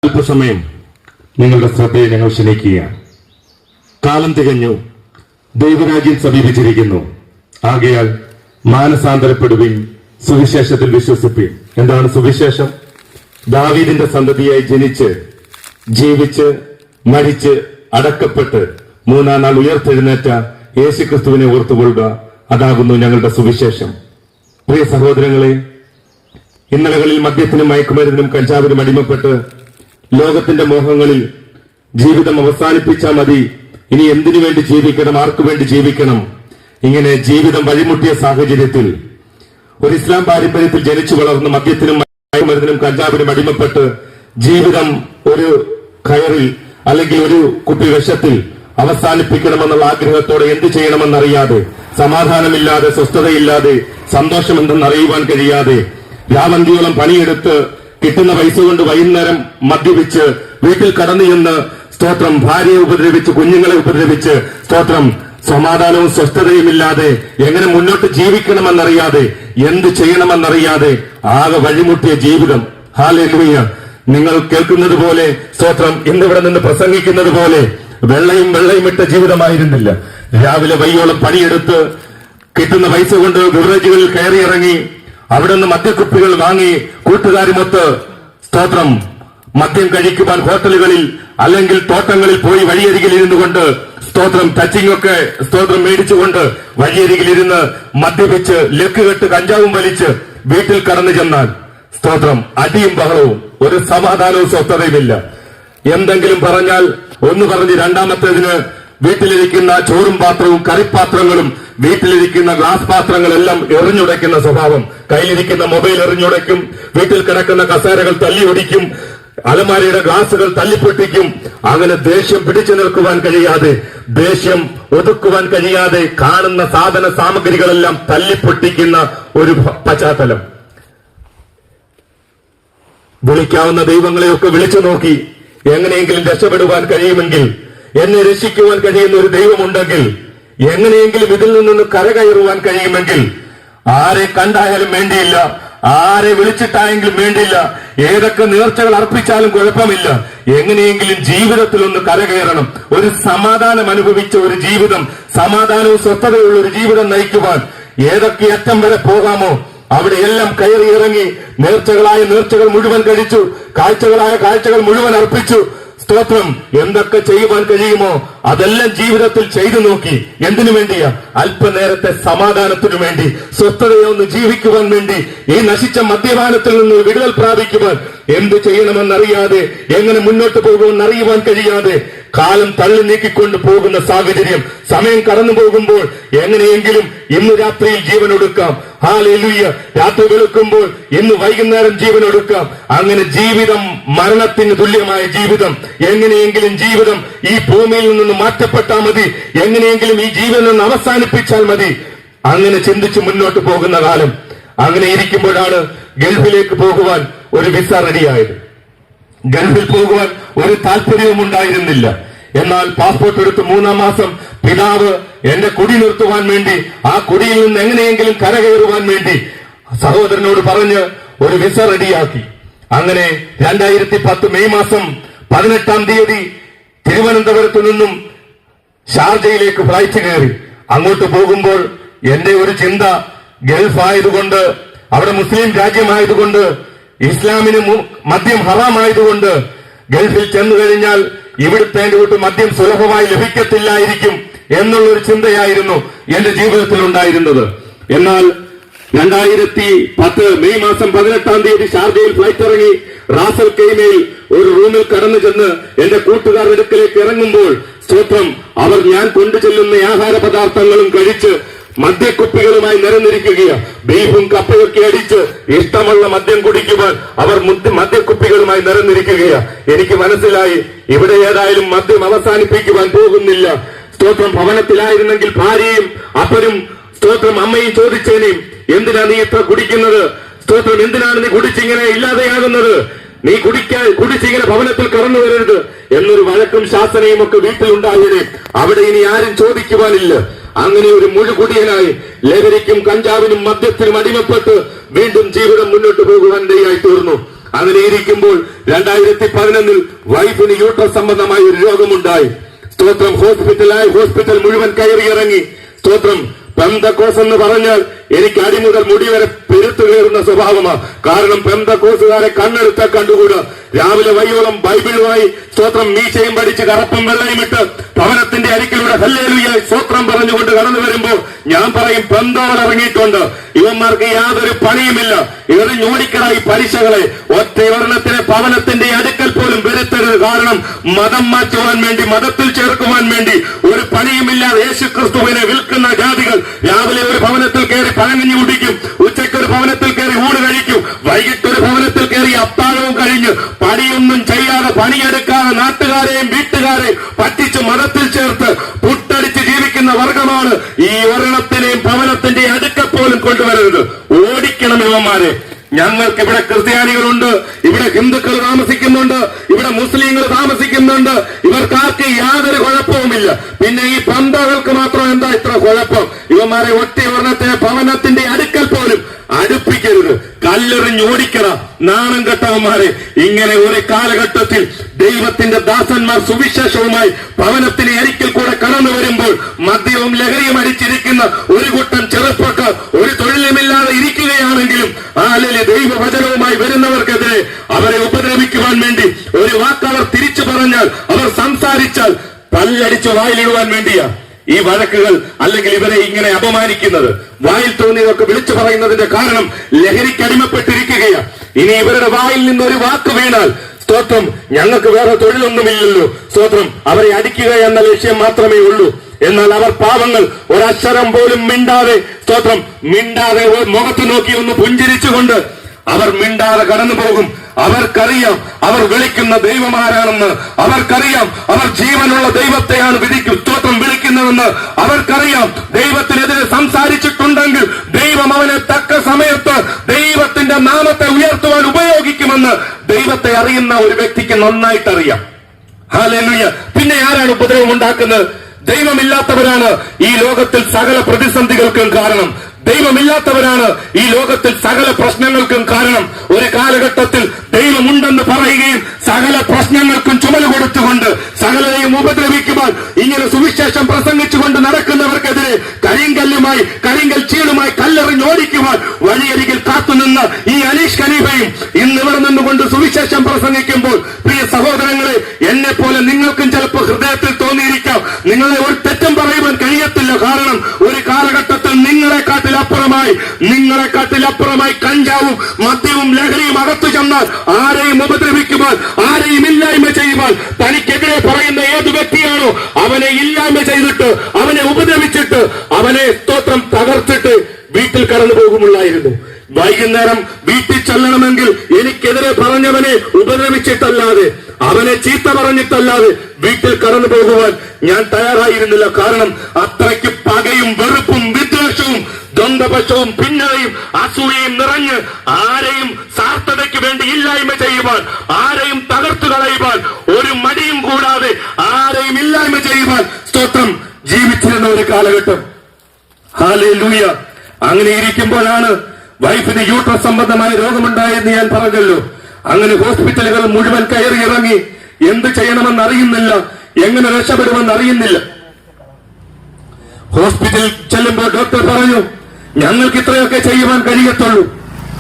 അല്പസമയം നിങ്ങളുടെ ശ്രദ്ധയെ ഞങ്ങൾ ക്ഷണിക്കുകയാണ്. കാലം തികഞ്ഞു, ദൈവരാജ്യം സമീപിച്ചിരിക്കുന്നു. ആകയാൽ മാനസാന്തരപ്പെടുവിൻ, സുവിശേഷത്തിൽ വിശ്വസിപ്പിൻ. എന്താണ് സുവിശേഷം? ദാവീദിന്റെ സന്തതിയായി ജനിച്ച്, ജീവിച്ച്, മരിച്ച്, അടക്കപ്പെട്ട് മൂന്നാം നാൾ ഉയർത്തെഴുന്നേറ്റ യേശുക്രിസ്തുവിനെ ഓർത്തുകൊള്ളുക. അതാകുന്നു ഞങ്ങളുടെ സുവിശേഷം. പ്രിയ സഹോദരങ്ങളെ, ഇന്നലകളിൽ മദ്യത്തിനും മയക്കുമരുന്നിനും കഞ്ചാവിനും അടിമപ്പെട്ട് ലോകത്തിന്റെ മോഹങ്ങളിൽ ജീവിതം അവസാനിപ്പിച്ചാൽ മതി, ഇനി എന്തിനു വേണ്ടി ജീവിക്കണം, ആർക്കു വേണ്ടി ജീവിക്കണം, ഇങ്ങനെ ജീവിതം വഴിമുട്ടിയ സാഹചര്യത്തിൽ ഒരു ഇസ്ലാം പാരമ്പര്യത്തിൽ ജനിച്ചു വളർന്ന് മദ്യത്തിനും മയക്കുമരുന്നിനും കഞ്ചാവിനും അടിമപ്പെട്ട് ജീവിതം ഒരു കയറിൽ അല്ലെങ്കിൽ ഒരു കുപ്പി വിഷത്തിൽ അവസാനിപ്പിക്കണമെന്നുള്ള ആഗ്രഹത്തോടെ എന്ത് ചെയ്യണമെന്നറിയാതെ, സമാധാനമില്ലാതെ, സ്വസ്ഥതയില്ലാതെ, സന്തോഷം എന്തെന്നറിയുവാൻ കഴിയാതെ, രാവന്തിയോളം പണിയെടുത്ത് കിട്ടുന്ന പൈസ കൊണ്ട് വൈകുന്നേരം മദ്യപിച്ച് വീട്ടിൽ കടന്നു ചെന്ന് സ്തോത്രം ഭാര്യയെ ഉപദ്രവിച്ച്, കുഞ്ഞുങ്ങളെ ഉപദ്രവിച്ച്, സ്തോത്രം സമാധാനവും സ്വസ്ഥതയുമില്ലാതെ എങ്ങനെ മുന്നോട്ട് ജീവിക്കണമെന്നറിയാതെ, എന്ത് ചെയ്യണമെന്നറിയാതെ ആകെ വഴിമുട്ടിയ ജീവിതം. ഹല്ലേലൂയ. നിങ്ങൾ കേൾക്കുന്നത് പോലെ, സ്തോത്രം ഇന്നിവിടെ നിന്ന് പ്രസംഗിക്കുന്നത് പോലെ വെള്ളയും ഇട്ട ജീവിതമായിരുന്നില്ല. രാവിലെ വൈയോളം പണിയെടുത്ത് കിട്ടുന്ന പൈസ കൊണ്ട് ബിവറേജുകളിൽ കയറിയിറങ്ങി അവിടെ നിന്ന് മദ്യക്കുപ്പികൾ വാങ്ങി കൂട്ടുകാരുമൊത്ത് സ്തോത്രം മദ്യം കഴിക്കുവാൻ ഹോട്ടലുകളിൽ അല്ലെങ്കിൽ തോട്ടങ്ങളിൽ പോയി വഴിയരികിൽ ഇരുന്നു കൊണ്ട് സ്തോത്രം ടച്ചിങ് ഒക്കെ സ്തോത്രം മേടിച്ചുകൊണ്ട് വഴിയരികിലിരുന്ന് മദ്യപിച്ച് ലക്കുകെട്ട് കഞ്ചാവും വലിച്ച് വീട്ടിൽ കടന്നു ചെന്നാൽ സ്തോത്രം അടിയും ബഹളവും, ഒരു സമാധാനവും സ്വസ്ഥതയുമില്ല. എന്തെങ്കിലും പറഞ്ഞാൽ ഒന്ന് പറഞ്ഞ് രണ്ടാമത്തേതിന് വീട്ടിലിരിക്കുന്ന ചോറും പാത്രവും കറിപ്പാത്രങ്ങളും വീട്ടിലിരിക്കുന്ന ഗ്ലാസ് പാത്രങ്ങളെല്ലാം എറിഞ്ഞുടയ്ക്കുന്ന സ്വഭാവം. കയ്യിലിരിക്കുന്ന മൊബൈൽ എറിഞ്ഞുടയ്ക്കും, വീട്ടിൽ കിടക്കുന്ന കസേരകൾ തല്ലിയൊടിക്കും, അലമാരയുടെ ഗ്ലാസുകൾ തല്ലിപ്പൊട്ടിക്കും. അങ്ങനെ ദേഷ്യം പിടിച്ചു നിൽക്കുവാൻ കഴിയാതെ, ദേഷ്യം ഒതുക്കുവാൻ കഴിയാതെ കാണുന്ന സാധന സാമഗ്രികളെല്ലാം തല്ലിപ്പൊട്ടിക്കുന്ന ഒരു പശ്ചാത്തലം. വിളിക്കാവുന്ന ദൈവങ്ങളെയൊക്കെ വിളിച്ചു നോക്കി എങ്ങനെയെങ്കിലും രക്ഷപ്പെടുവാൻ കഴിയുമെങ്കിൽ, എന്നെ രക്ഷിക്കുവാൻ കഴിയുന്ന ഒരു ദൈവമുണ്ടെങ്കിൽ, എങ്ങനെയെങ്കിലും ഇതിൽ നിന്ന് കരകയറുവാൻ കഴിയുമെങ്കിൽ, ആരെ കണ്ടായാലും വേണ്ടിയില്ല, ആരെ വിളിച്ചിട്ടായെങ്കിലും വേണ്ടിയില്ല, ഏതൊക്കെ നേർച്ചകൾ അർപ്പിച്ചാലും കുഴപ്പമില്ല, എങ്ങനെയെങ്കിലും ജീവിതത്തിൽ ഒന്ന് കരകയറണം. ഒരു സമാധാനം അനുഭവിച്ച ഒരു ജീവിതം, സമാധാനവും സ്വസ്ഥതയുള്ള ഒരു ജീവിതം നയിക്കുവാൻ ഏതൊക്കെ അറ്റം വരെ പോകാമോ അവിടെയെല്ലാം കയറിയിറങ്ങി നേർച്ചകളായ നേർച്ചകൾ മുഴുവൻ കഴിച്ചു, കാഴ്ചകളായ കാഴ്ചകൾ മുഴുവൻ അർപ്പിച്ചു. സ്തോത്രം എന്തൊക്കെ ചെയ്യുവാൻ കഴിയുമോ അതെല്ലാം ജീവിതത്തിൽ ചെയ്തു നോക്കി. എന്തിനു വേണ്ടിയാ? അല്പനേരത്തെ സമാധാനത്തിനു വേണ്ടി, സ്വസ്ഥതയൊന്ന് ജീവിക്കുവാൻ വേണ്ടി, ഈ നശിച്ച മദ്യപാനത്തിൽ നിന്ന് വിടുതൽ പ്രാപിക്കുവാൻ. എന്ത് ചെയ്യണമെന്നറിയാതെ, എങ്ങനെ മുന്നോട്ട് പോകുമെന്ന് അറിയുവാൻ കഴിയാതെ കാലം തള്ളി നീക്കിക്കൊണ്ട് പോകുന്ന സാഹചര്യം. സമയം കടന്നു പോകുമ്പോൾ എങ്ങനെയെങ്കിലും ഇന്ന് രാത്രിയിൽ ജീവനൊടുക്കാം. ഹല്ലേലൂയ. രാത്രി വെളുക്കുമ്പോൾ ഇന്ന് വൈകുന്നേരം ജീവനൊടുക്കാം. അങ്ങനെ ജീവിതം മരണത്തിന് തുല്യമായ ജീവിതം. എങ്ങനെയെങ്കിലും ജീവിതം ഈ ഭൂമിയിൽ നിന്ന് മാറ്റപ്പെട്ടാൽ മതി, എങ്ങനെയെങ്കിലും ഈ ജീവിതം അവസാനിപ്പിച്ചാൽ മതി. അങ്ങനെ ചിന്തിച്ച് മുന്നോട്ട് പോകുന്ന കാലം. അങ്ങനെ ഇരിക്കുമ്പോഴാണ് ഗൾഫിലേക്ക് പോകുവാൻ ഒരു വിസ റെഡിയായത്. ഗൾഫിൽ പോകുവാൻ ഒരു താല്പര്യവും ഉണ്ടായിരുന്നില്ല. എന്നാൽ പാസ്പോർട്ട് എടുത്ത് 3-ാം മാസം പിതാവ് എന്നെ കുടി നിർത്തുവാൻ വേണ്ടി, ആ കുടിയിൽ നിന്ന് എങ്ങനെയെങ്കിലും കരകയറുവാൻ വേണ്ടി സഹോദരനോട് പറഞ്ഞ് ഒരു വിസ റെഡിയാക്കി. അങ്ങനെ 2010 മെയ് മാസം 18-ാം തീയതി തിരുവനന്തപുരത്ത് നിന്നും ഷാർജയിലേക്ക് ഫ്ലൈറ്റ് കയറി. അങ്ങോട്ട് പോകുമ്പോൾ എന്റെ ഒരു ചിന്ത, ഗൾഫ് ആയതുകൊണ്ട്, അവിടെ മുസ്ലിം രാജ്യമായതുകൊണ്ട്, ഇസ്ലാമിന് മദ്യം ഹറാമായതുകൊണ്ട് ഗൾഫിൽ ചെന്നു കഴിഞ്ഞാൽ ഇവിടുത്തെ മദ്യം സുലഭമായി ലഭിക്കത്തില്ലായിരിക്കും എന്നുള്ളൊരു ചിന്തയായിരുന്നു എന്റെ ജീവിതത്തിൽ ഉണ്ടായിരുന്നത്. എന്നാൽ 2010 മെയ് മാസം 18-ാം തീയതി ഷാർജയിൽ ഫ്ലൈറ്റ് ഇറങ്ങി റാസൽ കെയ്മയിൽ ഒരു റൂമിൽ കടന്നു ചെന്ന് എന്റെ കൂട്ടുകാരുടെ അടുക്കലേക്ക് ഇറങ്ങുമ്പോൾ സ്തോത്രം അവർ ഞാൻ കൊണ്ടുചെല്ലുന്ന ആഹാര പദാർത്ഥങ്ങളും കഴിച്ച് മദ്യക്കുപ്പികളുമായി നിരന്നിരിക്കുകയാണ്. ബീഫും കപ്പയൊക്കെ അടിച്ച് ഇഷ്ടമുള്ള മദ്യം കുടിക്കുവാൻ അവർ മദ്യക്കുപ്പികളുമായി നിരന്നിരിക്കുകയാണ്. എനിക്ക് മനസ്സിലായി, ഇവിടെ ഏതായാലും മദ്യം അവസാനിപ്പിക്കുവാൻ പോകുന്നില്ല. സ്തോത്രം ഭവനത്തിലായിരുന്നെങ്കിൽ ഭാര്യയും അപ്പനും സ്തോത്രം അമ്മയും ചോദിച്ചേനെയും, എന്തിനാ നീ ഇത്ര കുടിക്കുന്നത്? സ്തോത്രം എന്തിനാണ് നീ കുടിച്ചിങ്ങനെ ഇല്ലാതെയാകുന്നത്? നീ കുടിച്ചിങ്ങനെ ഭവനത്തിൽ കടന്നു വരരുത് എന്നൊരു വഴക്കും ശാസനയും ഒക്കെ വീട്ടിലുണ്ടായതിനെ അവിടെ ഇനി ആരും ചോദിക്കുവാനില്ല. അങ്ങനെ ഒരു മുഴുകുടിയനായി ലഹരിക്കും കഞ്ചാവിനും മദ്യത്തിനും അടിമപ്പെട്ട് വീണ്ടും ജീവിതം മുന്നോട്ട് പോകുവാൻ ഇടയായി തീർന്നു. അങ്ങനെ ഇരിക്കുമ്പോൾ 2011 വൈഫിന് യൂട്രസ് സംബന്ധമായ ഒരു രോഗമുണ്ടായി. സ്തോത്രം. ഹോസ്പിറ്റൽ മുഴുവൻ കയറിയിറങ്ങി. സ്തോത്രം. പെന്തക്കോസ് എന്ന് പറഞ്ഞാൽ എനിക്ക് അടിമുതൽ മുടി വരെ പെരുത്തു കയറുന്ന സ്വഭാവമാണ്. കാരണം പെന്തക്കോസുകാരെ കണ്ണെടുത്ത കണ്ടുകൂടാ. രാവിലെ വൈയോളം ബൈബിളുമായി സ്തോത്രം മീശയും പഠിച്ച് കറുപ്പും വെള്ളയും ഇട്ട് ഭവനത്തിന്റെ അരിക്കിലൂടെ ഹല്ലേലൂയ സ്തോത്രം പറഞ്ഞുകൊണ്ട് കടന്നു വരുമ്പോൾ ഞാൻ പറയും പെന്തോൾ ഇറങ്ങിയിട്ടുണ്ട്. ഇവന്മാർക്ക് യാതൊരു പണിയുമില്ല. ഇവർ ഞോടിക്കടായി പലിശകളെ ഒറ്റ വർണ്ണത്തിനെ ഭവനത്തിന്റെ അടുക്കൽ പോലും വരുത്തരുത്. കാരണം മതം മാറ്റുവാൻ വേണ്ടി, മതത്തിൽ ചേർക്കുവാൻ വേണ്ടി ഒരു പണിയുമില്ലാതെ യേശുക്രിസ്തുവിനെ വിൽക്കുന്ന ജാതികൾ രാവിലെ ഒരു ഭവനത്തിൽ കയറി പഴങ്ങഞ്ഞു കുടിക്കും, ഉച്ചയ്ക്ക് ഒരു ഭവനത്തിൽ കയറി ഊണ് കഴിക്കും, വൈകിട്ട് ഒരു ഭവനത്തിൽ കയറി അത്താഴവും കഴിഞ്ഞ് പണിയൊന്നും ചെയ്യാതെ പണിയെടുക്കാതെ നാട്ടുകാരെയും വീട്ടുകാരെയും പറ്റിച്ച് മതത്തിൽ ചേർത്ത് പുട്ടടിച്ച് ജീവിക്കുന്ന വർഗമാണ്. ഈ ഒരെണ്ണത്തിനെയും ഭവനത്തിന്റെ അടുക്കൽ പോലും കൊണ്ടുവരരുത്. ഓടിക്കണം ഇവന്മാരെ. ഞങ്ങൾക്ക് ഇവിടെ ക്രിസ്ത്യാനികളുണ്ട്, ഇവിടെ ഹിന്ദുക്കൾ താമസിക്കുന്നുണ്ട്, ഇവിടെ മുസ്ലിങ്ങൾ താമസിക്കുന്നുണ്ട്. ഇവർക്കാർക്ക് യാതൊരു കുഴപ്പവുമില്ല. പിന്നെ ഈ പന്തകൾക്ക് മാത്രം എന്താ ഇത്ര കുഴപ്പം? ഇവന്മാരെ ഒറ്റ വർണ്ണത്തെ ഭവനത്തിന്റെ അടുക്കൽ പോലും അടുപ്പിക്കരുത്. കല്ലെറിഞ്ഞോടിക്കട നാണം കെട്ടവന്മാരെ. ഇങ്ങനെ ഒരു കാലഘട്ടത്തിൽ ദൈവത്തിന്റെ ദാസന്മാർ സുവിശേഷവുമായി ഭവനത്തിന് അരിക്കൽ കൂടെ കടന്നു വരുമ്പോൾ മദ്യവും ലഹരിയും അടിച്ചിരിക്കുന്ന ഒരു കൂട്ടം ചെറുപ്പക്കാർ ഒരു തൊഴിലുമില്ലാതെ ഇരിക്കുകയാണെങ്കിലും അല്ലെങ്കിൽ ദൈവവചനവുമായി വരുന്നവർക്കെതിരെ അവരെ ഉപദ്രവിക്കുവാൻ വേണ്ടി ഒരു വാക്കവർ തിരിച്ചു പറഞ്ഞാൽ, അവർ സംസാരിച്ചാൽ പല്ലടിച്ച് വായിലിടുവാൻ വേണ്ടിയാ ഈ വഴക്കുകൾ അല്ലെങ്കിൽ ഇവരെ ഇങ്ങനെ അപമാനിക്കുന്നത്. വായിൽ തോന്നിയതൊക്കെ വിളിച്ചു പറയുന്നതിന്റെ കാരണം ലഹരിക്ക് അടിമപ്പെട്ടിരിക്കുകയാണ്. ഇനി ഇവരുടെ വായിൽ നിന്നൊരു വാക്ക് വീണാൽ സ്തോത്രം, ഞങ്ങൾക്ക് വേറെ തൊഴിലൊന്നുമില്ലല്ലോ, സ്തോത്രം, അവരെ അടിക്കുക എന്ന ലക്ഷ്യം മാത്രമേ ഉള്ളൂ. എന്നാൽ അവർ പാവങ്ങൾ ഒരക്ഷരം പോലും മിണ്ടാതെ, സ്തോത്രം, മിണ്ടാതെ മുഖത്ത് നോക്കി ഒന്ന് പുഞ്ചിരിച്ചുകൊണ്ട് അവർ മിണ്ടാതെ കടന്നു പോകും. അവർക്കറിയാം അവർ വിളിക്കുന്ന ദൈവം ആരാണെന്ന്. അവർക്കറിയാം അവർ ജീവനുള്ള ദൈവത്തെയാണ് സ്തോത്രം വിളിക്കുന്നതെന്ന്. അവർക്കറിയാം ദൈവത്തിനെതിരെ സംസാരിച്ചിട്ടുണ്ടെങ്കിൽ ദൈവം അവനെ തക്ക സമയത്ത് ദൈവത്തിന്റെ നാമത്തെ ഉയർത്തുവാൻ ഉപയോഗിക്കുമെന്ന് ദൈവത്തെ അറിയുന്ന ഒരു വ്യക്തിക്ക് നന്നായിട്ടറിയാം. ഹല്ലേലൂയ. പിന്നെ ആരാണ് ഉപദ്രവം ഉണ്ടാക്കുന്നത്? ദൈവമില്ലാത്തവരാണ് ഈ ലോകത്തിൽ സകല പ്രതിസന്ധികൾക്കും കാരണം. ദൈവമില്ലാത്തവരാണ് ഈ ലോകത്തിൽ സകല പ്രശ്നങ്ങൾക്കും കാരണം. ഒരു കാലഘട്ടത്തിൽ ദൈവമുണ്ടെന്ന് പറയുകയും സകല പ്രശ്നങ്ങൾക്കും ചുമല് കൊടുത്തുകൊണ്ട് സകലരെയും ഉപദ്രവിക്കുവാൻ ഇങ്ങനെ സുവിശേഷം പ്രസംഗിച്ചുകൊണ്ട് നടക്കുന്നവർക്കെതിരെ കരിങ്കൽ ചീളുമായി കല്ലെറിഞ്ഞോടിക്കുവാൻ വഴിയരികിൽ കാത്തുനിന്ന ഈ അനീഷ് ഖലീഫയും ഇന്ന് ഇവിടെ നിന്നുകൊണ്ട് സുവിശേഷം പ്രസംഗിക്കുമ്പോൾ, പ്രിയ സഹോദരങ്ങളെ, എന്നെ പോലെ നിങ്ങൾക്കും ചിലപ്പോൾ ഹൃദയത്തിൽ തോന്നിയിരിക്കാം നിങ്ങളെ ഒരു തെറ്റും പറയുവാൻ കഴിയത്തില്ല. കാരണം ഒരു കാലഘട്ടത്തിൽ നിങ്ങളെക്കാട്ടിലപ്പുറമായി കഞ്ചാവും മദ്യവും ലഹരിയും അകത്തു ചെന്നാൽ ആരെയും ഉപദ്രവിക്കുവാൻ, ആരെയും ഇല്ലായ്മ ചെയ്യുവാൻ, തനിക്കെതിരെ പറയുന്ന ഏത് വ്യക്തിയാണോ അവനെ ഇല്ലായ്മ ചെയ്തിട്ട്, അവനെ ഉപദ്രവിച്ചിട്ട്, അവനെ സ്തോത്രം തകർത്തിട്ട് വീട്ടിൽ കടന്നു പോകുമുള്ളായിരുന്നു. വൈകുന്നേരം വീട്ടിൽ ചെല്ലണമെങ്കിൽ എനിക്കെതിരെ പറഞ്ഞവനെ ഉപദ്രവിച്ചിട്ടല്ലാതെ, അവനെ ചീത്ത പറഞ്ഞിട്ടല്ലാതെ വീട്ടിൽ കടന്നു പോകുവാൻ ഞാൻ തയ്യാറായിരുന്നില്ല. കാരണം അത്രയ്ക്ക് പകയും വെറുപ്പും വിദ്വേഷവും ദ്വന്ദ്വപക്ഷവും ഭിന്നതയും അസൂയയും നിറഞ്ഞ് ആരെയും സ്വാർത്ഥതയ്ക്ക് വേണ്ടി ഇല്ലായ്മ ചെയ്യുവാൻ, ആരെയും തകർത്തു കളയുവാൻ, ഒരു മടിയും കൂടാതെ ആരെയും ഇല്ലായ്മ ചെയ്യുവാൻ സ്തോത്രം ജീവിച്ചിരുന്ന ഒരു കാലഘട്ടം. ഹല്ലേലൂയ. അങ്ങനെ ഇരിക്കുമ്പോഴാണ് വൈഫിന് യൂട്രസ് സംബന്ധമായ രോഗമുണ്ടായെന്ന് ഞാൻ പറഞ്ഞല്ലോ. അങ്ങനെ ഹോസ്പിറ്റലുകൾ മുഴുവൻ കയറി ഇറങ്ങി. എന്ത് ചെയ്യണമെന്ന് അറിയുന്നില്ല, എങ്ങനെ രക്ഷപ്പെടുമെന്ന് അറിയുന്നില്ല. ഹോസ്പിറ്റലിൽ ചെല്ലുമ്പോൾ ഡോക്ടർ പറഞ്ഞു, ഞങ്ങൾക്ക് ഇത്രയൊക്കെ ചെയ്യുവാൻ കഴിയത്തുള്ളൂ,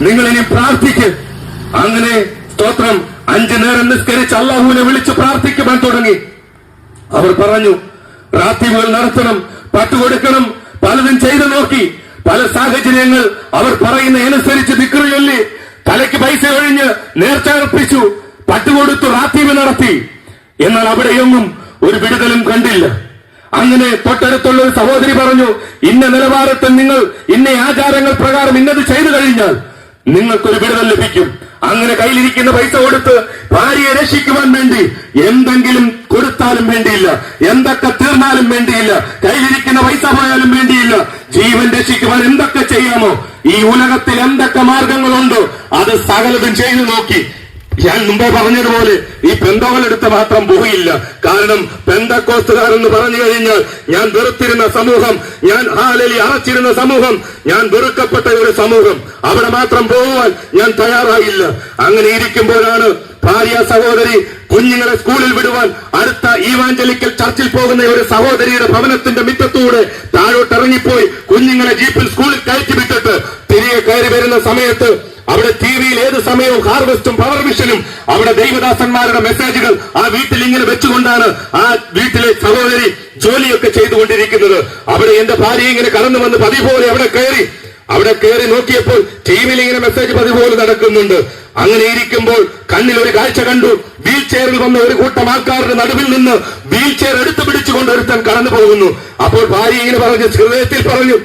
നിങ്ങൾ ഇനി പ്രാർത്ഥിക്ക്. അങ്ങനെ സ്തോത്രം 5 നേരം നിസ്കരിച്ച് അല്ലാഹുവിനെ വിളിച്ച് പ്രാർത്ഥിക്കുവാൻ തുടങ്ങി. അവർ പറഞ്ഞു, റാത്തീബുകൾ നടത്തണം, പട്ടുകൊടുക്കണം, പലതും ചെയ്തു നോക്കി. പല സാഹചര്യങ്ങൾ അവർ പറയുന്ന അനുസരിച്ച് ദിക്ർ ചൊല്ലി, തലയ്ക്ക് പൈസ ഒഴിഞ്ഞ് നേർച്ച അർപ്പിച്ചു, പട്ടുകൊടുത്തു, റാത്തീബ് നടത്തി. എന്നാൽ അവിടെയൊന്നും ഒരു വിടുതലും കണ്ടില്ല. അങ്ങനെ തൊട്ടടുത്തുള്ള ഒരു സഹോദരി പറഞ്ഞു, ഇന്ന നിലവാരത്തിൽ നിങ്ങൾ ഇന്ന ആചാരങ്ങൾ പ്രകാരം ഇന്നത് ചെയ്തു കഴിഞ്ഞാൽ നിങ്ങൾക്കൊരു വിടുതൽ ലഭിക്കും. അങ്ങനെ കയ്യിലിരിക്കുന്ന പൈസ കൊടുത്ത് ഭാര്യയെ രക്ഷിക്കുവാൻ വേണ്ടി എന്തെങ്കിലും കൊടുത്താലും വേണ്ടിയില്ല, എന്തൊക്കെ തീർന്നാലും വേണ്ടിയില്ല, കയ്യിലിരിക്കുന്ന പൈസ പോയാലും വേണ്ടിയില്ല, ജീവൻ രക്ഷിക്കുവാൻ എന്തൊക്കെ ചെയ്യാമോ, ഈ ഉലകത്തിൽ എന്തൊക്കെ മാർഗങ്ങളുണ്ടോ അത് സകലതും ചെയ്തു നോക്കി. ഞാൻ മുമ്പേ പറഞ്ഞതുപോലെ ഈ പെന്തോകളെടുത്ത് മാത്രം പോയില്ല. കാരണം പെന്തക്കോസ്തുകാരെന്ന് പറഞ്ഞു കഴിഞ്ഞാൽ ഞാൻ വെറുത്തിരുന്ന സമൂഹം, ഞാൻ ഹാലലി അറച്ചിരുന്ന സമൂഹം, ഞാൻ വെറുക്കപ്പെട്ട ഒരു സമൂഹം, അവിടെ മാത്രം പോകുവാൻ ഞാൻ തയ്യാറായില്ല. അങ്ങനെ ഇരിക്കുമ്പോഴാണ് ഭാര്യ സഹോദരി കുഞ്ഞുങ്ങളെ സ്കൂളിൽ വിടുവാൻ അടുത്ത ഈവാഞ്ചലിക്കൽ ചർച്ചിൽ പോകുന്ന ഒരു സഹോദരിയുടെ ഭവനത്തിന്റെ മുറ്റത്തൂടെ താഴോട്ടിറങ്ങിപ്പോയി കുഞ്ഞുങ്ങളെ ജീപ്പിൽ സ്കൂളിൽ കയറ്റി വിട്ടിട്ട് തിരികെ കയറി വരുന്ന സമയത്ത് അവിടെ ടിവിയിൽ ഏത് സമയവും ഹാർവെസ്റ്റും പവർ വിഷനും അവിടെ ദൈവദാസന്മാരുടെ മെസ്സേജുകൾ ആ വീട്ടിൽ ഇങ്ങനെ വെച്ചുകൊണ്ടാണ് ആ വീട്ടിലെ സഹോദരി ജോലിയൊക്കെ ചെയ്തുകൊണ്ടിരിക്കുന്നത്. അവിടെ എന്റെ ഭാര്യ ഇങ്ങനെ കടന്നു വന്ന് പതിപോലെ അവിടെ കയറി നോക്കിയപ്പോൾ ടിവിയിൽ ഇങ്ങനെ മെസ്സേജ് പതിപോലെ നടക്കുന്നുണ്ട്. അങ്ങനെ ഇരിക്കുമ്പോൾ കണ്ണിൽ ഒരു കാഴ്ച കണ്ടു. വീൽ ചെയറിൽ വന്ന ഒരു കൂട്ടം ആൾക്കാരുടെ നടുവിൽ നിന്ന് വീൽ ചെയർ എടുത്തു പിടിച്ചുകൊണ്ട് ഒരുത്തൻ കടന്നു പോകുന്നു. അപ്പോൾ ഭാര്യ ഇങ്ങനെ പറഞ്ഞു, ഹൃദയത്തിൽ പറഞ്ഞു,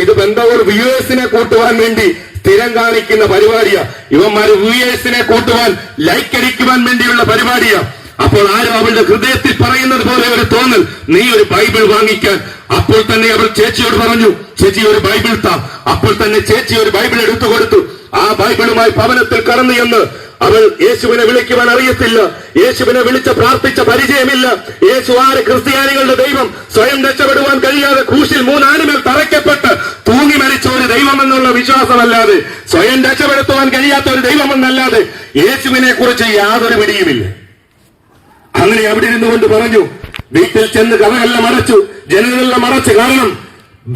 ഇത് ബന്ധവർ വ്യൂവേഴ്സിനെ കൂട്ടുവാൻ വേണ്ടി സ്ഥിരം കാണിക്കുന്ന പരിപാടിയാ. ഇവന്മാര് വ്യൂവേഴ്സിനെ കൂട്ടുവാൻ, ലൈക്ക് അടിക്കുവാൻ വേണ്ടിയുള്ള പരിപാടിയാ. അപ്പോൾ ആരും അവളുടെ ഹൃദയത്തിൽ പറയുന്നത് പോലെ ഒരു തോന്നൽ, നീ ഒരു ബൈബിൾ വാങ്ങിക്കാൻ. അപ്പോൾ തന്നെ അവൾ ചേച്ചിയോട് പറഞ്ഞു, ചേച്ചി ഒരു ബൈബിൾ താ. അപ്പോൾ തന്നെ ചേച്ചി ഒരു ബൈബിൾ എടുത്തു കൊടുത്തു. ആ ബൈബിളുമായി ഭവനത്തിൽ കടന്നു എന്ന് അവൾ യേശുവിനെ വിളിക്കുവാൻ അറിയത്തില്ല, യേശുവിനെ വിളിച്ച് പ്രാർത്ഥിച്ച പരിചയമില്ല. യേശു ആര്? ക്രിസ്ത്യാനികളുടെ ദൈവം. സ്വയം രക്ഷപ്പെടുവാൻ കഴിയാതെ ക്രൂശിൽ 3 ആണിമേൽ തറയ്ക്കപ്പെട്ട് തൂങ്ങി മരിച്ച ഒരു ദൈവമെന്നുള്ള വിശ്വാസമല്ലാതെ, സ്വയം രക്ഷപ്പെടുത്തുവാൻ കഴിയാത്ത ഒരു ദൈവമെന്നല്ലാതെ യേശുവിനെ കുറിച്ച് യാതൊരു പിടിയുമില്ല. അങ്ങനെ അവിടെ ഇരുന്നുകൊണ്ട് പറഞ്ഞു, വീട്ടിൽ ചെന്ന് കഥകളെല്ലാം അടച്ചു, ജനങ്ങളെല്ലാം അടച്ചു. കാരണം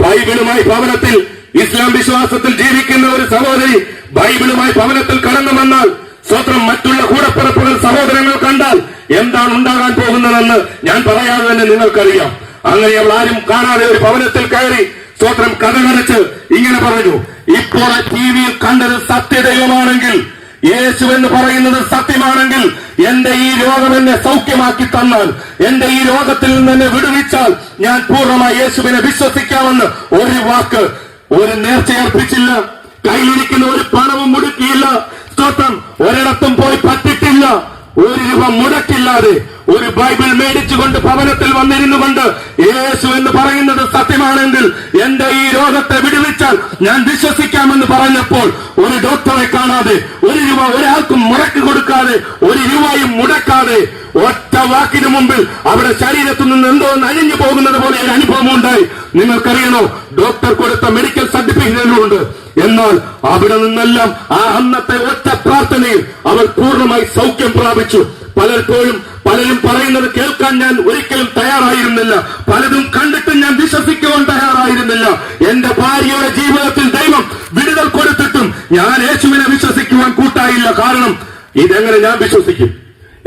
ബൈബിളുമായി ഭവനത്തിൽ, ഇസ്ലാം വിശ്വാസത്തിൽ ജീവിക്കുന്ന ഒരു സഹോദരി ബൈബിളുമായി ഭവനത്തിൽ കടന്നു വന്നാൽ, സ്വത്രം മറ്റുള്ള കൂടപ്പിറപ്പുകൾ സഹോദരങ്ങൾ കണ്ടാൽ എന്താണ് ഉണ്ടാകാൻ പോകുന്നതെന്ന് ഞാൻ പറയാതെ തന്നെ നിങ്ങൾക്കറിയാം. അങ്ങനെ അവൾ ആരും കാണാതെ ഒരു ഭവനത്തിൽ കയറി സ്വത്രം കഥകടച്ച് ഇങ്ങനെ പറഞ്ഞു, ഇപ്പോൾ ടിവിയിൽ കണ്ടത് സത്യദൈവമാണെങ്കിൽ, യേശു എന്ന് പറയുന്നത് സത്യമാണെങ്കിൽ, എന്റെ ഈ രോഗം എന്നെ സൗഖ്യമാക്കി തന്നാൽ, എന്റെ ഈ രോഗത്തിൽ നിന്ന് എന്നെ വിടുവിച്ചാൽ ഞാൻ പൂർണ്ണമായി യേശുവിനെ വിശ്വസിക്കാമെന്ന് ഒരു വാക്ക്, ഒരു നേർച്ചയർപ്പിച്ചില്ല. കയ്യിലിരിക്കുന്ന ഒരു പണവും മുടക്കിയില്ല. സ്തോത്രം. ഒരിടത്തും പോയി പറ്റിട്ടില്ല. 1 രൂപ മുടക്കില്ലാതെ ഒരു ബൈബിൾ മേടിച്ചുകൊണ്ട് ഭവനത്തിൽ വന്നിരുന്നു കൊണ്ട്, യേശു എന്ന് പറയുന്നത് സത്യമാണെങ്കിൽ എന്റെ ഈ രോഗത്തെ വിടുവിച്ചാൽ ഞാൻ വിശ്വസിക്കാമെന്ന് പറഞ്ഞപ്പോൾ, ഒരു ഡോക്ടറെ കാണാതെ, 1 രൂപ ഒരാൾക്കും മുടക്കി കൊടുക്കാതെ, 1 രൂപയും മുടക്കാതെ, ഒറ്റ വാക്കിന് മുമ്പിൽ അവിടെ ശരീരത്തിൽ നിന്ന് എന്തോ അഴിഞ്ഞു പോകുന്നത് പോലെ ഒരു അനുഭവം ഉണ്ടായി. നിങ്ങൾക്കറിയണോ, ഡോക്ടർ കൊടുത്ത മെഡിക്കൽ സർട്ടിഫിക്കറ്റുകളുണ്ട്. എന്നാൽ അവിടെ നിന്നെല്ലാം ആ അന്നത്തെ ഒറ്റ പ്രാർത്ഥനയിൽ അവൾ പൂർണ്ണമായി സൗഖ്യം പ്രാപിച്ചു. പലരും പറയുന്നത് കേൾക്കാൻ ഞാൻ ഒരിക്കലും തയ്യാറായിരുന്നില്ല. പലതും കണ്ടിട്ടും ഞാൻ വിശ്വസിക്കുവാൻ തയ്യാറായിരുന്നില്ല. എന്റെ ഭാര്യയുടെ ജീവിതത്തിൽ ദൈവം വിടുതൽ കൊടുത്തിട്ടും ഞാൻ യേശുവിനെ വിശ്വസിക്കുവാൻ കൂട്ടായില്ല. കാരണം ഇതെങ്ങനെ ഞാൻ വിശ്വസിക്കും?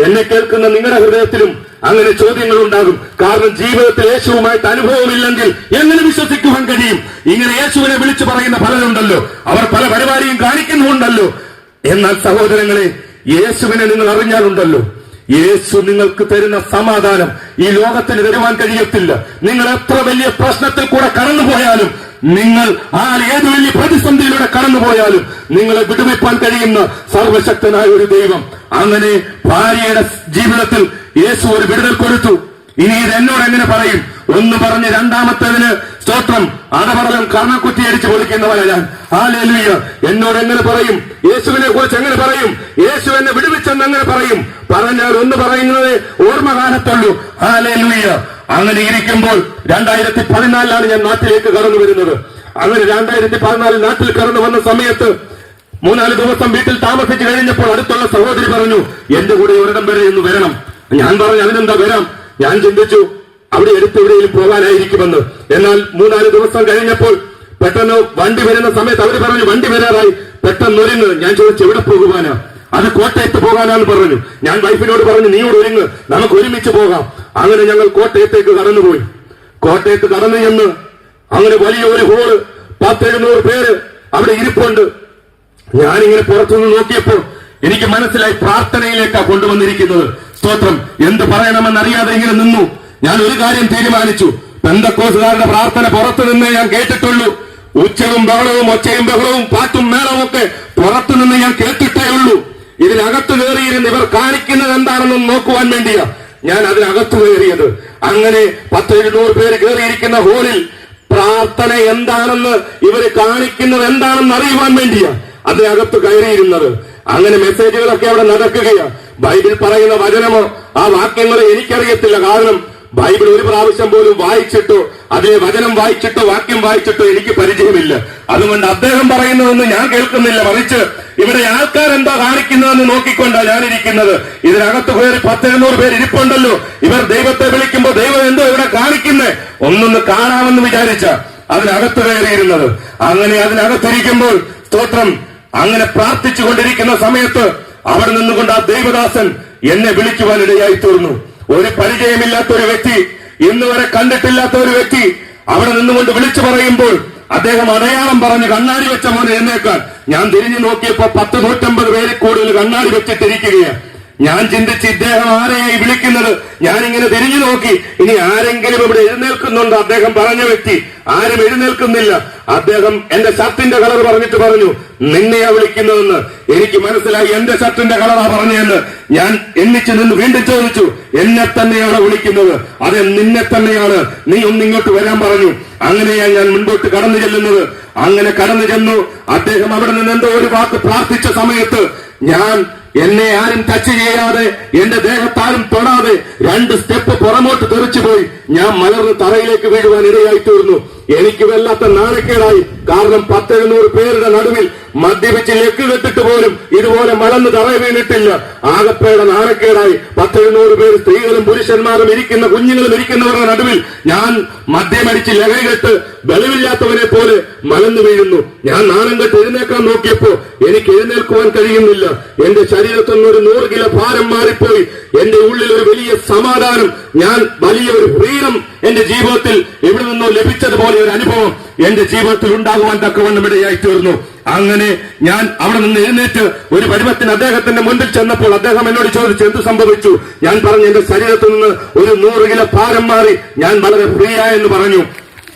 എന്നെ കേൾക്കുന്ന നിങ്ങളുടെ ഹൃദയത്തിലും അങ്ങനെ ചോദ്യങ്ങൾ ഉണ്ടാകും. കാരണം ജീവിതത്തിൽ യേശുവുമായിട്ട് അനുഭവമില്ലെങ്കിൽ എങ്ങനെ വിശ്വസിക്കുവാൻ കഴിയും? ഇങ്ങനെ യേശുവിനെ വിളിച്ചു പറയുന്ന പലരുണ്ടല്ലോ, അവർ പല പരിപാടിയും കാണിക്കുന്നുണ്ടല്ലോ. എന്നാൽ സഹോദരങ്ങളെ, യേശുവിനെ നിങ്ങൾ അറിഞ്ഞാലുണ്ടല്ലോ, യേശു നിങ്ങൾക്ക് തരുന്ന സമാധാനം ഈ ലോകത്തിന് തരുവാൻ കഴിയത്തില്ല. നിങ്ങൾ എത്ര വലിയ പ്രശ്നത്തിൽ കൂടെ കടന്നുപോയാലും, നിങ്ങൾ ഏത് വലിയ പ്രതിസന്ധിയിലൂടെ കടന്നുപോയാലും നിങ്ങളെ വിടുവിപ്പാൻ കഴിയുന്ന സർവശക്തനായ ഒരു ദൈവം. അങ്ങനെ ഭാര്യയുടെ ജീവിതത്തിൽ യേശു ഒരു വിടുതൽ കൊടുത്തു. ഇനി ഇത് എന്നോട് എങ്ങനെ പറയും? ഒന്ന് പറഞ്ഞ് രണ്ടാമത്തേതിന് സ്തോത്രം അടപടലം കർണക്കുറ്റിയടിച്ച് പൊളിക്കുന്നവരാ ഞാൻ. ഹല്ലേലൂയ. എന്നോട് എങ്ങനെ പറയും? യേശുവിനെ കുറിച്ച് എങ്ങനെ പറയും? യേശു എന്നെ വിടുവിച്ചെന്ന് എങ്ങനെ പറയും? പറഞ്ഞാൽ ഒന്ന് പറയുന്നത് ഓർമ്മ കാണത്തുള്ളൂ. ഹല്ലേലൂയ. അങ്ങനെ ഇരിക്കുമ്പോൾ 2014 ഞാൻ നാട്ടിലേക്ക് കടന്നു വരുന്നത്. അങ്ങനെ 2014 നാട്ടിൽ കടന്നു വന്ന സമയത്ത് 3-4 ദിവസം വീട്ടിൽ താമസിച്ച് കഴിഞ്ഞപ്പോൾ അടുത്തുള്ള സഹോദരി പറഞ്ഞു, എന്റെ കൂടെ ഒരിടം വരെ ഒന്ന് വരണം. ഞാൻ പറഞ്ഞു, അതിനെന്താ വരാം. ഞാൻ ചിന്തിച്ചു അവിടെ എടുത്തെവിടെയും പോകാനായിരിക്കുമെന്ന്. എന്നാൽ 3-4 ദിവസം കഴിഞ്ഞപ്പോൾ പെട്ടെന്ന് വണ്ടി വരുന്ന സമയത്ത് അവർ പറഞ്ഞു, വണ്ടി വരാറായി, പെട്ടെന്ന് ഒരുങ്ങ്. ഞാൻ ചോദിച്ചു, എവിടെ പോകുവാനാ? അത് കോട്ടയത്ത് പോകാനാന്ന് പറഞ്ഞു. ഞാൻ വൈഫിനോട് പറഞ്ഞു, നീയോട് ഒരുങ്ങ്, നമുക്ക് ഒരുമിച്ച് പോകാം. അങ്ങനെ ഞങ്ങൾ കോട്ടയത്തേക്ക് കടന്നുപോയി. കോട്ടയത്ത് കടന്നു ചെന്ന് അങ്ങനെ വലിയ ഒരു ഹോള്, 10-700 പേര് അവിടെ ഇരിപ്പുണ്ട്. ഞാനിങ്ങനെ പുറത്തുനിന്ന് നോക്കിയപ്പോൾ എനിക്ക് മനസ്സിലായി പ്രാർത്ഥനയിലേക്കാണ് കൊണ്ടുവന്നിരിക്കുന്നത്. സ്തോത്രം. എന്ത് പറയണമെന്നറിയാതെ ഇങ്ങനെ നിന്നു. ഞാൻ ഒരു കാര്യം തീരുമാനിച്ചു, പെന്തക്കോസ്തുകാരുടെ പ്രാർത്ഥന പുറത്തു നിന്നേ ഞാൻ കേട്ടിട്ടുള്ളൂ. ഉച്ചവും ബഹളവും, ഒച്ചയും ബഹളവും, പാട്ടും മേളവും ഒക്കെ പുറത്തുനിന്ന് ഞാൻ കേട്ടിട്ടേ ഉള്ളൂ. ഇതിനകത്ത് കയറിയിരുന്ന് ഇവർ കാണിക്കുന്നത് എന്താണെന്ന് നോക്കുവാൻ വേണ്ടിയാ ഞാൻ അതിനകത്ത് കയറിയത്. അങ്ങനെ 10-700 പേര് കയറിയിരിക്കുന്ന ഹോളിൽ പ്രാർത്ഥന എന്താണെന്ന്, ഇവര് കാണിക്കുന്നത് എന്താണെന്ന് അറിയുവാൻ വേണ്ടിയാ അതിനകത്ത് കയറിയിരുന്നത്. അങ്ങനെ മെസ്സേജുകളൊക്കെ അവിടെ നടക്കുകയാണ്. ബൈബിൾ പറയുന്ന വചനമോ ആ വാക്യങ്ങളോ എനിക്കറിയത്തില്ല. കാരണം ബൈബിൾ ഒരു പ്രാവശ്യം പോലും വായിച്ചിട്ടോ അതിലെ വചനം വായിച്ചിട്ടോ വാക്യം വായിച്ചിട്ടോ എനിക്ക് പരിചയമില്ല. അതുകൊണ്ട് അദ്ദേഹം പറയുന്നതൊന്നും ഞാൻ കേൾക്കുന്നില്ല. മറിച്ച് ഇവിടെ ആൾക്കാരെന്താ കാണിക്കുന്നതെന്ന് നോക്കിക്കൊണ്ടാണ് ഞാനിരിക്കുന്നത്. ഇതിനകത്ത് പേര് 10-700 പേര് ഇരിപ്പുണ്ടല്ലോ. ഇവർ ദൈവത്തെ വിളിക്കുമ്പോൾ ദൈവം എന്തോ ഇവിടെ കാണിക്കുന്നേ ഒന്നൊന്ന് കാണാമെന്ന് വിചാരിച്ച അതിനകത്ത് കയറിയിരുന്നത്. അങ്ങനെ അതിനകത്തിരിക്കുമ്പോൾ സ്തോത്രം, അങ്ങനെ പ്രാർത്ഥിച്ചു കൊണ്ടിരിക്കുന്ന സമയത്ത് അവിടെ നിന്നുകൊണ്ട് ആ ദൈവദാസൻ എന്നെ വിളിക്കുവാൻ ഇടയായി തീർന്നു. ഒരു പരിചയമില്ലാത്ത ഒരു വ്യക്തി, ഇന്ന് വരെ കണ്ടിട്ടില്ലാത്ത ഒരു വ്യക്തി അവിടെ നിന്നുകൊണ്ട് വിളിച്ചു പറയുമ്പോൾ അദ്ദേഹം അടയാളം പറഞ്ഞ് കണ്ണാടി വെച്ച മോനെ എന്നേക്കാൻ ഞാൻ തിരിഞ്ഞു നോക്കിയപ്പോ 100-150 പേര് കൂടുതൽ കണ്ണാടി വെച്ചിട്ടിരിക്കുകയാണ്. ഞാൻ ചിന്തിച്ച് ഇദ്ദേഹം ആരെയായി വിളിക്കുന്നത്? ഞാനിങ്ങനെ തിരിഞ്ഞു നോക്കി, ഇനി ആരെങ്കിലും ഇവിടെ എഴുന്നേൽക്കുന്നുണ്ടോ? അദ്ദേഹം പറഞ്ഞ വ്യക്തി ആരും എഴുന്നേൽക്കുന്നില്ല. അദ്ദേഹം എന്റെ ഷർട്ടിന്റെ കളർ പറഞ്ഞിട്ട് പറഞ്ഞു, നിന്നെയാ വിളിക്കുന്നതെന്ന്. എനിക്ക് മനസ്സിലായി എന്റെ ഷർട്ടിന്റെ കളറാ പറഞ്ഞതെന്ന്. ഞാൻ എണ്ണിച്ചു നിന്ന് വീണ്ടും ചോദിച്ചു, എന്നെ തന്നെയാണ് വിളിക്കുന്നത്? അതെ, നിന്നെ തന്നെയാണ്. നീ ഒന്നിങ്ങോട്ട് വരാൻ പറഞ്ഞു. അങ്ങനെയാണ് ഞാൻ മുൻപോട്ട് കടന്നു ചെല്ലുന്നത്. അങ്ങനെ കടന്നു ചെന്നു. അദ്ദേഹം അവിടെ നിന്ന് എന്തോ ഒരു വാക്ക് പ്രാർത്ഥിച്ച സമയത്ത് ഞാൻ എന്നെ ആരും ടച്ച് ചെയ്യാതെ എന്റെ ദേഹത്താരും തൊടാതെ 2 സ്റ്റെപ്പ് പുറമോട്ട് തെറിച്ചുപോയി. ഞാൻ മലർന്ന് തറയിലേക്ക് വീഴുവാൻ ഇടയായി തീർന്നു. എനിക്ക് വല്ലാത്ത നാണക്കേടായി. കാരണം 10-700 പേരുടെ നടുവിൽ മദ്യപിച്ച് ലെക്ക് കെട്ടിട്ട് പോലും ഇതുപോലെ മലന്ന് തറ വീണിട്ടില്ല. ആകപ്പേടെ നാണക്കേടായി. 10-700 പേര്, സ്ത്രീകളും പുരുഷന്മാരും ഇരിക്കുന്ന, കുഞ്ഞുങ്ങളും ഇരിക്കുന്നവരുടെ നടുവിൽ ഞാൻ മദ്യമടിച്ച് ലഹരി കെട്ട് വെളിവില്ലാത്തവനെ പോലെ മലന്നു വീഴുന്നു. ഞാൻ നാണം കെട്ട് എഴുന്നേക്കാൻ നോക്കിയപ്പോ എനിക്ക് എഴുന്നേൽക്കുവാൻ കഴിയുന്നില്ല. എന്റെ ശരീരത്തിൽ നിന്ന് ഒരു 100 കിലോ ഭാരം മാറിപ്പോയി. എന്റെ ഉള്ളിൽ ഒരു വലിയ സമാധാനം, ഞാൻ വലിയൊരു ഫ്രീഡം എന്റെ ജീവിതത്തിൽ എവിടെ നിന്നോ ലഭിച്ചതുപോലെ ഒരു അനുഭവം എന്റെ ജീവിതത്തിൽ ഉണ്ടാകുവാൻ തക്കവണ്ണം ഇടയായി തീർന്നു. അങ്ങനെ ഞാൻ അവിടെ നിന്ന് എഴുന്നേറ്റ് ഒരു പരുവത്തിന് അദ്ദേഹത്തിന്റെ മുൻപിൽ ചെന്നപ്പോൾ അദ്ദേഹം എന്നോട് ചോദിച്ചു, എന്ത് സംഭവിച്ചു? ഞാൻ പറഞ്ഞു, എന്റെ ശരീരത്തിൽ നിന്ന് ഒരു 100 കിലോ ഭാരം മാറി, ഞാൻ വളരെ ഫ്രീ ആയെന്ന് പറഞ്ഞു.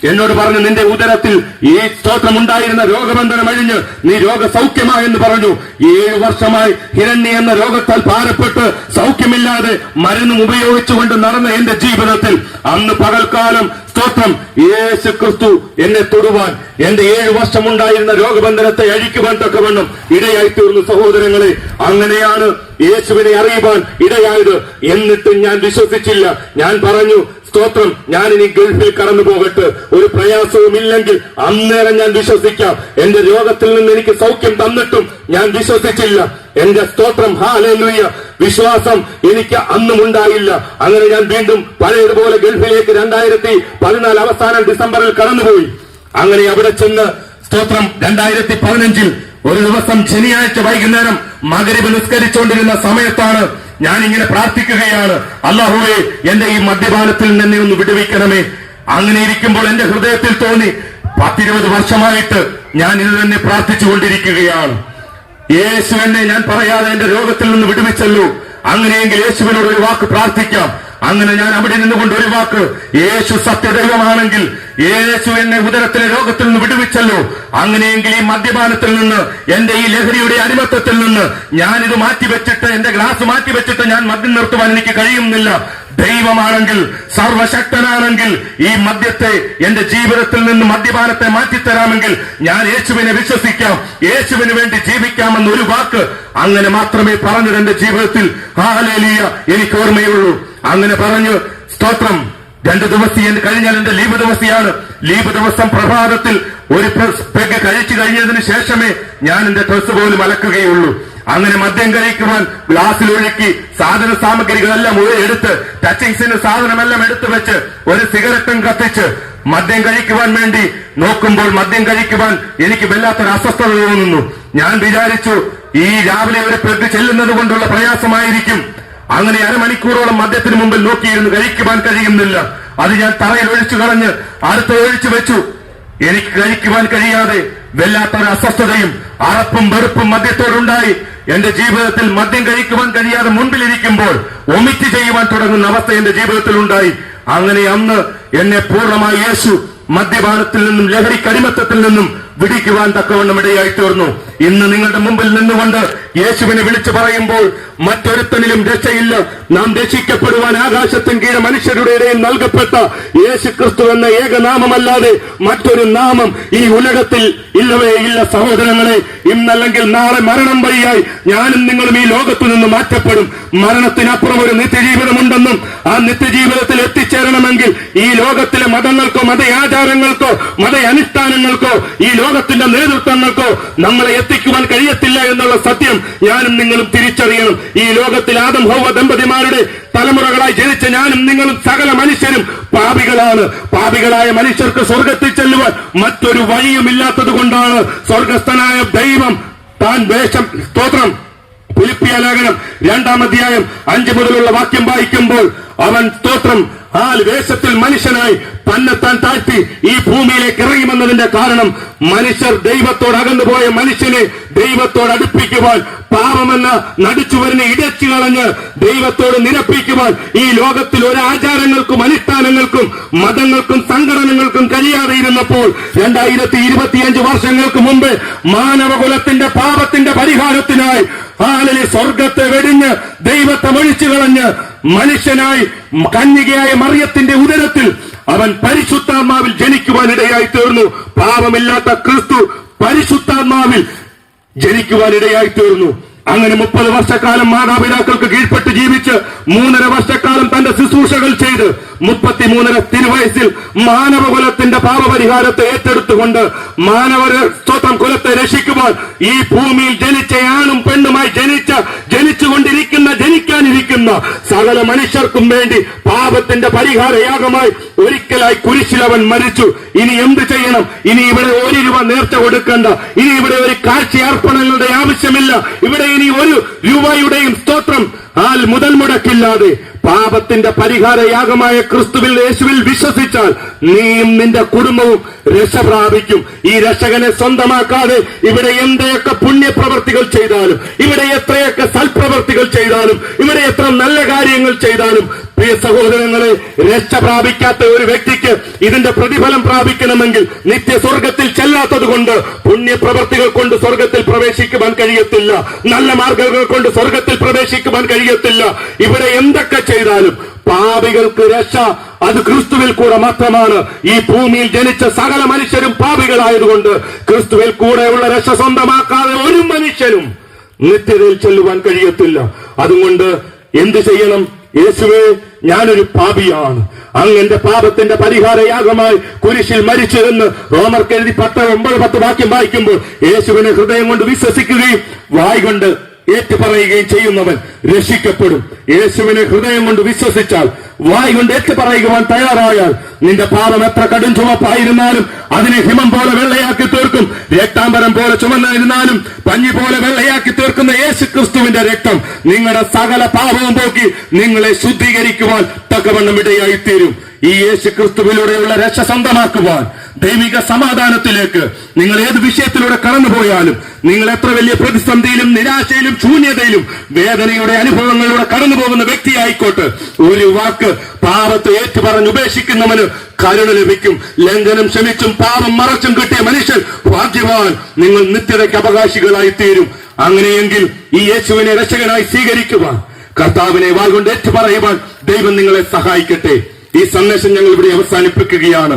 എന്നോട് പറഞ്ഞു, നിന്റെ ഉദരത്തിൽ ഈ സ്തോത്രമുണ്ടായിരുന്ന രോഗബന്ധനം അഴിഞ്ഞ് നീ രോഗസൗഖ്യമായെന്ന് പറഞ്ഞു. 7 വർഷമായി ഹിരണ്യ എന്ന രോഗത്താൽ ഭാരപ്പെട്ട് സൗഖ്യമില്ലാതെ മരുന്നും ഉപയോഗിച്ചുകൊണ്ട് നടന്ന എന്റെ ജീവിതത്തിൽ അന്ന് പകൽക്കാലം സ്തോത്രം യേശു ക്രിസ്തു എന്നെ തൊടുവാൻ, എന്റെ 7 വർഷമുണ്ടായിരുന്ന രോഗബന്ധനത്തെ അഴിക്കുവാൻ തക്കവണ്ണം ഇടയായി തീർന്നു. സഹോദരങ്ങളെ, അങ്ങനെയാണ് യേശുവിനെ അറിയുവാൻ ഇടയായത്. എന്നിട്ടും ഞാൻ വിശ്വസിച്ചില്ല. ഞാൻ പറഞ്ഞു, സ്തോത്രം, ഞാനിനി ഗൾഫിൽ കടന്നു പോകട്ടെ, ഒരു പ്രയാസവും ഇല്ലെങ്കിൽ അന്നേരം ഞാൻ വിശ്വസിക്കാം. എന്റെ രോഗത്തിൽ നിന്ന് എനിക്ക് സൗഖ്യം തന്നിട്ടും ഞാൻ വിശ്വസിച്ചില്ല. എന്റെ സ്തോത്രം, ഹല്ലേലൂയ, വിശ്വാസം എനിക്ക് അന്നും ഉണ്ടായില്ല. അങ്ങനെ ഞാൻ വീണ്ടും പഴയതുപോലെ ഗൾഫിലേക്ക് 2014 അവസാനം ഡിസംബറിൽ കടന്നുപോയി. അങ്ങനെ അവിടെ ചെന്ന് സ്തോത്രം 2015 ഒരു ദിവസം ശനിയാഴ്ച വൈകുന്നേരം മഗ്‌രിബ് നിസ്കരിച്ചുകൊണ്ടിരുന്ന സമയത്താണ് ഞാൻ ഇങ്ങനെ പ്രാർത്ഥിക്കുകയാണ്, അല്ലാഹുവേ, എന്റെ ഈ മദ്യപാനത്തിൽ നിന്നെ ഒന്ന് വിടുവിക്കണമേ. അങ്ങനെ ഇരിക്കുമ്പോൾ എന്റെ ഹൃദയത്തിൽ തോന്നി, 10-20 വർഷമായിട്ട് ഞാൻ ഇത് തന്നെ പ്രാർത്ഥിച്ചുകൊണ്ടിരിക്കുകയാണ്. യേശു എന്നെ ഞാൻ പറയാതെ എന്റെ രോഗത്തിൽ നിന്ന് വിടുവിച്ചല്ലോ. അങ്ങനെയെങ്കിൽ യേശുവിനോട് ഒരു വാക്ക് പ്രാർത്ഥിക്കാം. അങ്ങനെ ഞാൻ അവിടെ നിന്നുകൊണ്ട് ഒരു വാക്ക്, യേശു സത്യദൈവമാണെങ്കിൽ യേശു എന്നെ ഉദരത്തിലെ രോഗത്തിൽ നിന്ന് വിടുവിച്ചല്ലോ. അങ്ങനെയെങ്കിൽ ഈ മദ്യപാനത്തിൽ നിന്ന്, എന്റെ ഈ ലഹരിയുടെ അടിമത്തത്തിൽ നിന്ന് ഞാനിത് മാറ്റിവെച്ചിട്ട്, എന്റെ ഗ്ലാസ് മാറ്റിവെച്ചിട്ട് ഞാൻ മദ്യം നിർത്തുവാൻ എനിക്ക് കഴിയുന്നില്ല. ദൈവമാണെങ്കിൽ, സർവശക്തനാണെങ്കിൽ ഈ മദ്യത്തെ, എന്റെ ജീവിതത്തിൽ നിന്ന് മദ്യപാനത്തെ മാറ്റിത്തരാമെങ്കിൽ ഞാൻ യേശുവിനെ വിശ്വസിക്കാം, യേശുവിന് വേണ്ടി ജീവിക്കാമെന്നൊരു വാക്ക് അങ്ങനെ മാത്രമേ പറഞ്ഞത് എന്റെ ജീവിതത്തിൽ ഹല്ലേലൂയ എനിക്ക് ഓർമ്മയുള്ളൂ. അങ്ങനെ പറഞ്ഞു, സ്തോത്രം, 2 ദിവസം കഴിഞ്ഞാൽ എന്റെ ലീവ് ദിവസിയാണ്. ലീവ് ദിവസം പ്രഭാതത്തിൽ ഒരു പെഗ് കഴിച്ചു കഴിഞ്ഞതിന് ശേഷമേ ഞാൻ എന്റെ ഡ്രസ് പോലും അലക്കുകയുള്ളൂ. അങ്ങനെ മദ്യം കഴിക്കുവാൻ ഗ്ലാസ്സിലൊഴുക്കി സാധന സാമഗ്രികളെല്ലാം എടുത്ത്, ടച്ചിങ്സിന് സാധനമെല്ലാം എടുത്തു വെച്ച് ഒരു സിഗരറ്റും കത്തിച്ച് മദ്യം കഴിക്കുവാൻ വേണ്ടി നോക്കുമ്പോൾ മദ്യം കഴിക്കുവാൻ എനിക്ക് വല്ലാത്തൊരു അസ്വസ്ഥത തോന്നുന്നു. ഞാൻ വിചാരിച്ചു, ഈ രാവിലെ ഒരു പെഗ് ചെല്ലുന്നത് കൊണ്ടുള്ള പ്രയാസമായിരിക്കും. അങ്ങനെ അരമണിക്കൂറോളം മദ്യത്തിന് മുമ്പിൽ നോക്കിയിരുന്ന് കഴിക്കുവാൻ കഴിയുന്നില്ല. അത് ഞാൻ തറയിൽ ഒഴിച്ചു കളഞ്ഞ് അടുത്ത ഒഴിച്ചു വെച്ചു. എനിക്ക് കഴിക്കുവാൻ കഴിയാതെ വല്ലാത്തൊരു അസ്വസ്ഥതയും അറപ്പും വെറുപ്പും മദ്യത്തോടുണ്ടായി. എന്റെ ജീവിതത്തിൽ മദ്യം കഴിക്കുവാൻ കഴിയാതെ മുൻപിലിരിക്കുമ്പോൾ ഒമിറ്റ് ചെയ്യുവാൻ തുടങ്ങുന്ന അവസ്ഥ എന്റെ ജീവിതത്തിൽ ഉണ്ടായി. അങ്ങനെ അന്ന് എന്നെ പൂർണ്ണമായി യേശു മദ്യപാനത്തിൽ നിന്നും ലഹരി കടിമത്തത്തിൽ നിന്നും വിടിക്കുവാൻ തക്കവണ്ണം ഇടയായി തീർന്നു. ഇന്ന് നിങ്ങളുടെ മുമ്പിൽ നിന്നുകൊണ്ട് യേശുവിനെ വിളിച്ചു പറയുമ്പോൾ മറ്റൊരുത്തനിലും രക്ഷയില്ല, നാം രക്ഷിക്കപ്പെടുവാൻ ആകാശത്തിൻ കീഴ് മനുഷ്യരുടെ ഇടയിൽ നൽകപ്പെട്ട യേശു ക്രിസ്തു എന്ന ഏകനാമമല്ലാതെ മറ്റൊരു നാമം ഈ ഉലകത്തിൽ ഇല്ലവേ ഇല്ല. സഹോദരങ്ങളെ, ഇന്നല്ലെങ്കിൽ നാളെ മരണം വഴിയായി ഞാനും നിങ്ങളും ഈ ലോകത്തു നിന്ന് മാറ്റപ്പെടും. മരണത്തിനപ്പുറം ഒരു നിത്യജീവിതമുണ്ടെന്നും ആ നിത്യജീവിതത്തിൽ എത്തിച്ചേരണമെങ്കിൽ ഈ ലോകത്തിലെ മതങ്ങൾക്കോ മതയാചാരങ്ങൾക്കോ മതയനുഷ്ഠാനങ്ങൾക്കോ ഈ ലോകത്തിന്റെ നേതൃത്വങ്ങൾക്കോ നമ്മളെ എത്തിക്കുവാൻ കഴിയത്തില്ല എന്നുള്ള സത്യം ഞാനും നിങ്ങളും തിരിച്ചറിയണം. ഈ ലോകത്തിൽ ആദം ഹൗവ ദമ്പതിമാരുടെ തലമുറകളായി ജനിച്ച ഞാനും നിങ്ങളും സകല മനുഷ്യരും പാപികളാണ്. പാപികളായ മനുഷ്യർക്ക് സ്വർഗത്തിൽ ചെല്ലുവാൻ മറ്റൊരു വഴിയുമില്ലാത്തത് കൊണ്ടാണ് സ്വർഗസ്ഥനായ ദൈവം താൻ സ്തോത്രം ഫിലിപ്പിയ ലേഖനം 2-ാം അധ്യായം 5 മുതലുള്ള വാക്യം വായിക്കുമ്പോൾ അവൻ സ്തോത്രം വേഷത്തിൽ മനുഷ്യനായി തന്നെത്താൻ താഴ്ത്തി ഈ ഭൂമിയിലേക്ക് ഇറങ്ങിവന്നതിന്റെ കാരണം മനുഷ്യർ ദൈവത്തോട് അകന്നുപോയ മനുഷ്യനെ ദൈവത്തോട് അടുപ്പിക്കുവാൻ, പാപമെന്ന നടിച്ചുവരനെ ഇടച്ചു കളഞ്ഞ് ദൈവത്തോട് നിരപ്പിക്കുവാൻ ഈ ലോകത്തിൽ ഒരു ആചാരങ്ങൾക്കും അനുഷ്ഠാനങ്ങൾക്കും മതങ്ങൾക്കും സംഘടനകൾക്കും കഴിയാതെ ഇരുന്നപ്പോൾ 2025 വർഷങ്ങൾക്ക് മുമ്പ് മാനവകുലത്തിന്റെ പാപത്തിന്റെ പരിഹാരത്തിനായി സ്വർഗത്തെ വെടിഞ്ഞ് ദൈവത്തെ ഒഴിച്ചു കളഞ്ഞ് മനുഷ്യനായി കന്യകയായ മറിയത്തിന്റെ ഉദരത്തിൽ അവൻ പരിശുദ്ധാത്മാവിൽ ജനിക്കുവാനിടയായി തീർന്നു. പാപമില്ലാത്ത ക്രിസ്തു പരിശുദ്ധാത്മാവിൽ ജനിക്കുവാനിടയായി തീർന്നു. അങ്ങനെ 30 വർഷക്കാലം മാതാപിതാക്കൾക്ക് കീഴ്പ്പെട്ട് ജീവിച്ച് 3.5 വർഷക്കാലം തന്റെ ശുശ്രൂഷകൾ ചെയ്ത് 33 തിരുവയസ്സിൽ മാനവകുലത്തിന്റെ പാപപരിഹാരത്തെ ഏറ്റെടുത്തുകൊണ്ട് മാനവ കുലത്തെ രക്ഷിക്കുവാൻ ഈ ഭൂമിയിൽ ജനിച്ച ആണും പെണ്ണുമായി ജനിക്കാനിരിക്കുന്ന സകല മനുഷ്യർക്കും വേണ്ടി പാപത്തിന്റെ പരിഹാരയാഗമായി ഒരിക്കലായി കുരിശിൽ അവൻ മരിച്ചു. ഇനി എന്ത് ചെയ്യണം? ഇനി ഇവിടെ 1 രൂപ നേർച്ച കൊടുക്കണ്ട, ഇനി ഇവിടെ ഒരു കാഴ്ചയർപ്പണങ്ങളുടെ ആവശ്യമില്ല, ഇവിടെ ഇനി 1 രൂപയുടെയും സ്തോത്രം മുതൽ മുടക്കില്ലാതെ പാപത്തിന്റെ പരിഹാരയാഗമായ ക്രിസ്തുവിൽ യേശുവിൽ വിശ്വസിച്ചാൽ നീയും നിന്റെ കുടുംബവും രക്ഷ പ്രാപിക്കും. ഈ രക്ഷകനെ സ്വന്തമാക്കാതെ ഇവിടെ എന്തൊക്കെ പുണ്യപ്രവർത്തികൾ ചെയ്താലും, ഇവിടെ എത്രയൊക്കെ സൽപ്രവർത്തികൾ ചെയ്താലും, ഇവിടെ എത്ര നല്ല കാര്യങ്ങൾ ചെയ്താലും, പ്രിയ സഹോദരങ്ങളെ, രക്ഷ പ്രാപിക്കാത്ത ഒരു വ്യക്തിക്ക് ഇതിന്റെ പ്രതിഫലം പ്രാപിക്കണമെങ്കിൽ നിത്യസ്വർഗത്തിൽ ചെല്ലാത്തത് കൊണ്ട് പുണ്യപ്രവർത്തികൾ കൊണ്ട് സ്വർഗത്തിൽ പ്രവേശിക്കുവാൻ കഴിയത്തില്ല. നല്ല മാർഗങ്ങൾ കൊണ്ട് സ്വർഗത്തിൽ പ്രവേശിക്കുവാൻ കഴിയത്തില്ല. ഇവിടെ എന്തൊക്കെ ചെയ്താലും പാപികൾക്ക് രക്ഷ അത് ക്രിസ്തുവിൽ കൂടെ മാത്രമാണ്. ഈ ഭൂമിയിൽ ജനിച്ച സകല മനുഷ്യരും പാപികളായതുകൊണ്ട് ക്രിസ്തുവിൽ കൂടെയുള്ള രക്ഷ സ്വന്തമാക്കാതെ ഒരു മനുഷ്യനും നിത്യതയിൽ ചെല്ലുവാൻ കഴിയത്തില്ല. അതുകൊണ്ട് എന്ത് ചെയ്യണം? യേശുവേ, ഞാനൊരു പാപിയാണ്, അങ്ങ് എന്റെ പാപത്തിന്റെ പരിഹാരയാഗമായി കുരിശിൽ മരിച്ചു എന്ന് റോമർക്ക് എഴുതി 10:9-10 വാക്യം വായിക്കുമ്പോൾ യേശുവിനെ ഹൃദയം കൊണ്ട് വിശ്വസിക്കുകയും വായ് കൊണ്ട് ഏറ്റുപറയുകയും ചെയ്യുന്നവൻ രക്ഷിക്കപ്പെടും. യേശുവിനെ ഹൃദയം കൊണ്ട് വിശ്വസിച്ചാൽ, വായ് കൊണ്ട് ഏറ്റുപറയുവാൻ തയ്യാറായാൽ നിന്റെ പാപം എത്ര കടും ചുവപ്പായിരുന്നാലും അതിനെ ഹിമം പോലെ വെള്ളയാക്കി തീർക്കും. രക്താംബരം പോലെ ചുമന്നിരുന്നാലും പഞ്ഞി പോലെ വെള്ളയാക്കി തീർക്കുന്ന യേശു ക്രിസ്തുവിന്റെ രക്തം നിങ്ങളുടെ സകല പാപവും പോക്കി നിങ്ങളെ ശുദ്ധീകരിക്കുവാൻ തക്കവണ്ണം ഇടയായിത്തീരും. ഈ യേശു ക്രിസ്തുവിലൂടെയുള്ള രക്ഷ സ്വന്തമാക്കുവാൻ, ദൈവിക സമാധാനത്തിലേക്ക് നിങ്ങൾ ഏത് വിഷയത്തിലൂടെ കടന്നുപോയാലും, നിങ്ങൾ എത്ര വലിയ പ്രതിസന്ധിയിലും നിരാശയിലും ശൂന്യതയിലും വേദനയുടെ അനുഭവങ്ങളിലൂടെ കടന്നു പോകുന്ന വ്യക്തിയായിക്കോട്ടെ, ഒരു വാക്ക് പാപത്തെ ഏറ്റുപറഞ്ഞ് ഉപേക്ഷിക്കുന്നവന് കരുണ ലഭിക്കും. ലംഘനം ക്ഷമിച്ചും പാപം മറച്ചും കിട്ടിയ മനുഷ്യൻ ഭാഗ്യവാൻ. നിങ്ങൾ നിത്യതയ്ക്ക് അവകാശികളായി തീരും. അങ്ങനെയെങ്കിൽ ഈ യേശുവിനെ രക്ഷകനായി സ്വീകരിക്കുവാൻ, കർത്താവിനെ വാൾ കൊണ്ട് ഏറ്റുപറയുവാൻ ദൈവം നിങ്ങളെ സഹായിക്കട്ടെ. ഈ സന്ദേശം ഞങ്ങൾ ഇവിടെ അവസാനിപ്പിക്കുകയാണ്.